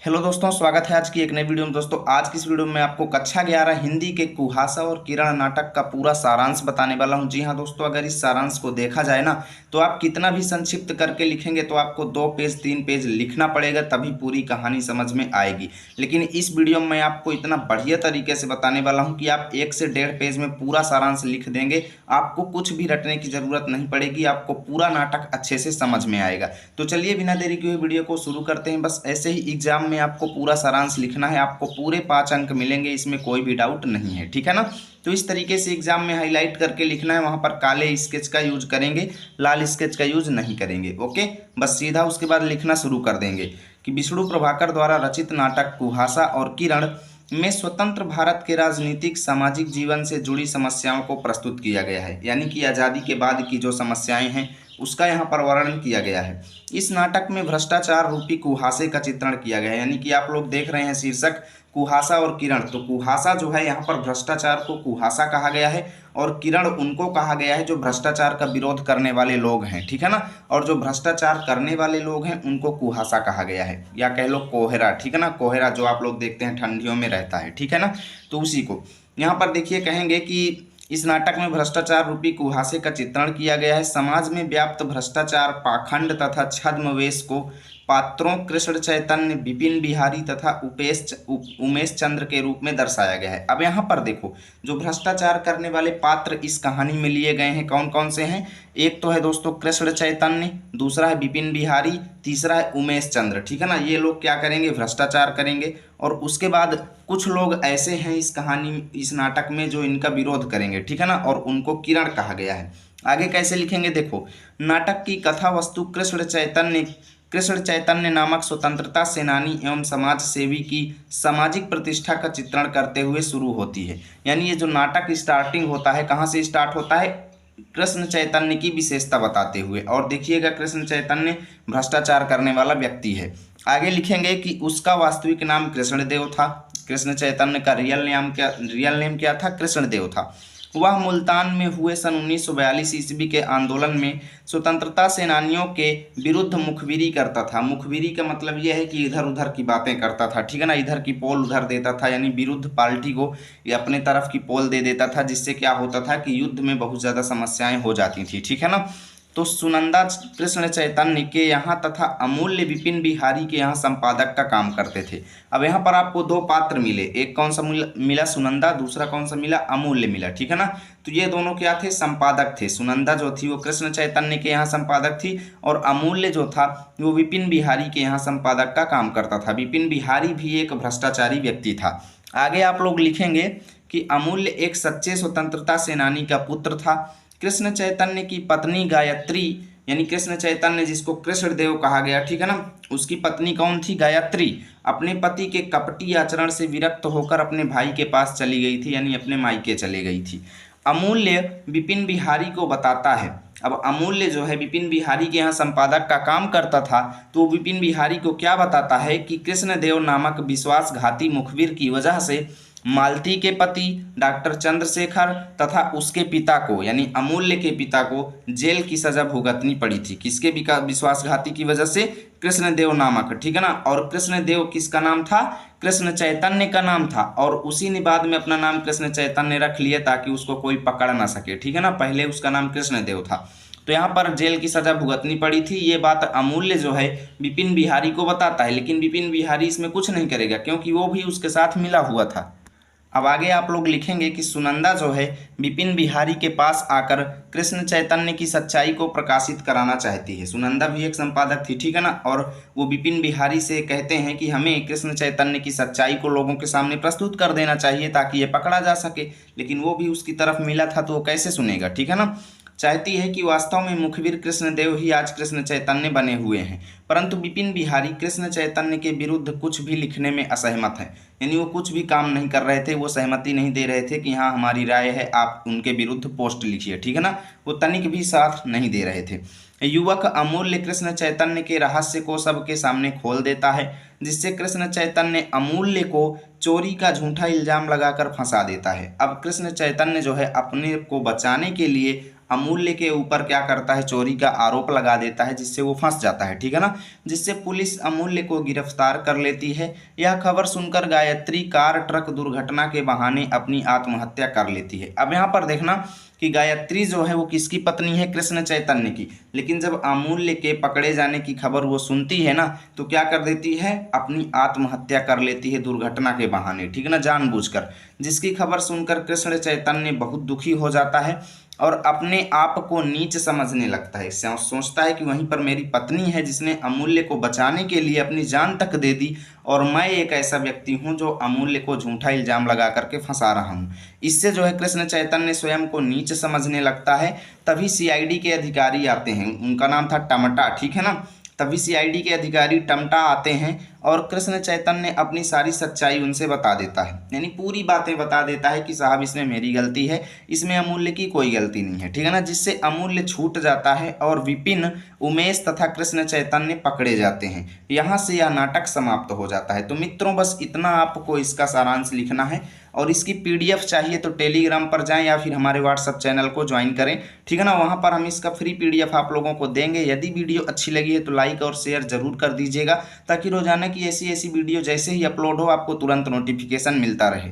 Hello दोस्तों, स्वागत है आज की एक नई वीडियो में। दोस्तों आज की इस वीडियो में आपको कक्षा 11 हिंदी के कुहासा और किरण नाटक का पूरा सारांश बताने वाला हूं। जी हां दोस्तों, अगर इस सारांश को देखा जाए ना तो आप कितना भी संक्षिप्त करके लिखेंगे तो आपको 2 पेज 3 पेज लिखना पड़ेगा, तभी पूरी कहानी समझ में आएगी। लेकिन इस वीडियो में आपको इतना बढ़िया तरीके से बताने वाला हूँ कि आप 1 से 1.5 पेज में पूरा सारांश लिख देंगे। आपको कुछ भी रटने की जरूरत नहीं पड़ेगी, आपको पूरा नाटक अच्छे से समझ में आएगा। तो चलिए बिना देरी किए वीडियो को शुरू करते हैं। बस ऐसे ही एग्जाम में आपको पूरा सारांश लिखना है, आपको पूरे 5 अंक मिलेंगे, इसमें कोई भी डाउट नहीं है, ठीक है ना। तो इस तरीके से एग्जाम में हाईलाइट करके लिखना है, वहां पर काले स्केच का यूज करेंगे, लाल स्केच का यूज नहीं करेंगे। ओके, बस सीधा उसके बाद लिखना शुरू कर देंगे कि विष्णु प्रभाकर द्वारा रचित नाटक कुहासा और किरण में स्वतंत्र भारत के राजनीतिक सामाजिक जीवन से जुड़ी समस्याओं को प्रस्तुत किया गया है। यानी कि आज़ादी के बाद की जो समस्याएं हैं उसका यहाँ पर वर्णन किया गया है। इस नाटक में भ्रष्टाचार रूपी कुहासे का चित्रण किया गया है। यानी कि आप लोग देख रहे हैं शीर्षक कुहासा और किरण, तो कुहासा जो है यहाँ पर भ्रष्टाचार को कुहासा कहा गया है और किरण उनको कहा गया है जो भ्रष्टाचार का विरोध करने वाले लोग हैं, ठीक है ना। और जो भ्रष्टाचार करने वाले लोग हैं उनको कुहासा कहा गया है, या कह लो कोहरा, ठीक है ना। कोहरा जो आप लोग देखते हैं ठंडियों में रहता है, ठीक है ना, तो उसी को यहाँ पर देखिए कहेंगे कि इस नाटक में भ्रष्टाचार रूपी कुहासे का चित्रण किया गया है। समाज में व्याप्त भ्रष्टाचार, पाखंड तथा छद्मवेश को पात्रों कृष्ण चैतन्य, विपिन बिहारी तथा उमेश चंद्र के रूप में दर्शाया गया है। अब यहाँ पर देखो, जो भ्रष्टाचार करने वाले पात्र इस कहानी में लिए गए हैं कौन कौन से हैं। एक तो है दोस्तों कृष्ण चैतन्य, दूसरा है विपिन बिहारी, तीसरा है उमेश चंद्र, ठीक है ना। ये लोग क्या करेंगे, भ्रष्टाचार करेंगे। और उसके बाद कुछ लोग ऐसे हैं इस कहानी इस नाटक में जो इनका विरोध करेंगे, ठीक है ना, और उनको किरण कहा गया है। आगे कैसे लिखेंगे देखो, नाटक की कथा वस्तु कृष्ण चैतन्य नामक स्वतंत्रता सेनानी एवं समाज सेवी की सामाजिक प्रतिष्ठा का चित्रण करते हुए शुरू होती है। यानी ये जो नाटक स्टार्टिंग होता है, कहाँ से स्टार्ट होता है, कृष्ण चैतन्य की विशेषता बताते हुए। और देखिएगा कृष्ण चैतन्य भ्रष्टाचार करने वाला व्यक्ति है। आगे लिखेंगे कि उसका वास्तविक नाम कृष्णदेव था। कृष्ण चैतन्य का रियल नेम क्या था, कृष्णदेव था। वह मुल्तान में हुए सन 1942 ईस्वी के आंदोलन में स्वतंत्रता सेनानियों के विरुद्ध मुखबिरी करता था। मुखबिरी का मतलब यह है कि इधर उधर की बातें करता था, ठीक है ना, इधर की पोल उधर देता था, यानी विरुद्ध पार्टी को या अपने तरफ की पोल दे देता था, जिससे क्या होता था कि युद्ध में बहुत ज़्यादा समस्याएं हो जाती थी, ठीक है ना। तो सुनंदा कृष्ण चैतन्य के यहाँ तथा अमूल्य विपिन बिहारी के यहाँ संपादक का काम करते थे। अब यहाँ पर आपको 2 पात्र मिले, एक कौन सा मिला, सुनंदा, दूसरा कौन सा मिला, अमूल्य मिला, ठीक है ना। तो ये दोनों क्या थे, संपादक थे। सुनंदा जो थी वो कृष्ण चैतन्य के यहाँ संपादक थी और अमूल्य जो था वो विपिन बिहारी के यहाँ संपादक का काम करता था। विपिन बिहारी भी एक भ्रष्टाचारी व्यक्ति था। आगे आप लोग लिखेंगे कि अमूल्य एक सच्चे स्वतंत्रता सेनानी का पुत्र था। कृष्ण चैतन्य की पत्नी गायत्री, यानी कृष्ण चैतन्य जिसको कृष्णदेव कहा गया, ठीक है ना, उसकी पत्नी कौन थी, गायत्री, अपने पति के कपटी आचरण से विरक्त होकर अपने भाई के पास चली गई थी, यानी अपने मायके चली गई थी। अमूल्य विपिन बिहारी को बताता है, अब अमूल्य जो है विपिन बिहारी के यहाँ संपादक का काम करता था, तो विपिन बिहारी को क्या बताता है कि कृष्णदेव नामक विश्वासघाती मुखबिर की वजह से मालती के पति डॉक्टर चंद्रशेखर तथा उसके पिता को, यानी अमूल्य के पिता को जेल की सजा भुगतनी पड़ी थी। किसके विश्वासघाती की वजह से, कृष्णदेव नामक, ठीक है ना। और कृष्णदेव किसका नाम था, कृष्ण चैतन्य का नाम था। और उसी ने बाद में अपना नाम कृष्ण चैतन्य रख लिया ताकि उसको कोई पकड़ ना सके, ठीक है ना। पहले उसका नाम कृष्णदेव था। तो यहाँ पर जेल की सजा भुगतनी पड़ी थी। ये बात अमूल्य जो है विपिन बिहारी को बताता है, लेकिन विपिन बिहारी इसमें कुछ नहीं करेगा क्योंकि वो भी उसके साथ मिला हुआ था। अब आगे आप लोग लिखेंगे कि सुनंदा जो है विपिन बिहारी के पास आकर कृष्ण चैतन्य की सच्चाई को प्रकाशित कराना चाहती है। सुनंदा भी एक संपादक थी, ठीक है ना, और वो विपिन बिहारी से कहते हैं कि हमें कृष्ण चैतन्य की सच्चाई को लोगों के सामने प्रस्तुत कर देना चाहिए ताकि ये पकड़ा जा सके। लेकिन वो भी उसकी तरफ मिला था तो वो कैसे सुनेगा, ठीक है ना। चाहती है कि वास्तव में मुखबिर कृष्णदेव ही आज कृष्ण चैतन्य बने हुए हैं, परंतु विपिन बिहारी कृष्ण चैतन्य के विरुद्ध कुछ भी लिखने में असहमत है। यानी वो कुछ भी काम नहीं कर रहे थे, वो सहमति नहीं दे रहे थे कि हाँ हमारी राय है, आप उनके विरुद्ध पोस्ट लिखिए, ठीक है ना। वो तनिक भी साथ नहीं दे रहे थे। युवक अमूल्य कृष्ण चैतन्य के रहस्य को सबके सामने खोल देता है, जिससे कृष्ण चैतन्य अमूल्य को चोरी का झूठा इल्जाम लगाकर फंसा देता है। अब कृष्ण चैतन्य जो है अपने को बचाने के लिए अमूल्य के ऊपर क्या करता है, चोरी का आरोप लगा देता है, जिससे वो फंस जाता है, ठीक है ना। जिससे पुलिस अमूल्य को गिरफ्तार कर लेती है। यह खबर सुनकर गायत्री कार ट्रक दुर्घटना के बहाने अपनी आत्महत्या कर लेती है। अब यहाँ पर देखना कि गायत्री जो है वो किसकी पत्नी है, कृष्ण चैतन्य की। लेकिन जब अमूल्य के पकड़े जाने की खबर वो सुनती है ना, तो क्या कर देती है, अपनी आत्महत्या कर लेती है दुर्घटना के बहाने, ठीक है ना, जानबूझकर। जिसकी खबर सुनकर कृष्ण चैतन्य बहुत दुखी हो जाता है और अपने आप को नीच समझने लगता है। सोचता है कि वहीं पर मेरी पत्नी है जिसने अमूल्य को बचाने के लिए अपनी जान तक दे दी, और मैं एक ऐसा व्यक्ति हूं जो अमूल्य को झूठा इल्जाम लगा करके फंसा रहा हूं। इससे जो है कृष्ण चैतन्य स्वयं को नीच समझने लगता है। तभी सीआईडी के अधिकारी आते हैं, उनका नाम था टमटा, ठीक है ना। तभी सीआईडी के अधिकारी टमटा आते हैं और कृष्ण चैतन्य अपनी सारी सच्चाई उनसे बता देता है, यानी पूरी बातें बता देता है कि साहब इसमें मेरी गलती है, इसमें अमूल्य की कोई गलती नहीं है, ठीक है ना। जिससे अमूल्य छूट जाता है और विपिन, उमेश तथा कृष्ण चैतन्य पकड़े जाते हैं। यहाँ से यह नाटक समाप्त हो जाता है। तो मित्रों बस इतना आपको इसका सारांश लिखना है, और इसकी पीडीएफ चाहिए तो टेलीग्राम पर जाएं या फिर हमारे व्हाट्सएप चैनल को ज्वाइन करें, ठीक है ना। वहां पर हम इसका फ्री पीडीएफ आप लोगों को देंगे। यदि वीडियो अच्छी लगी है तो लाइक और शेयर जरूर कर दीजिएगा, ताकि रोजाना की ऐसी ऐसी वीडियो जैसे ही अपलोड हो आपको तुरंत नोटिफिकेशन मिलता रहे।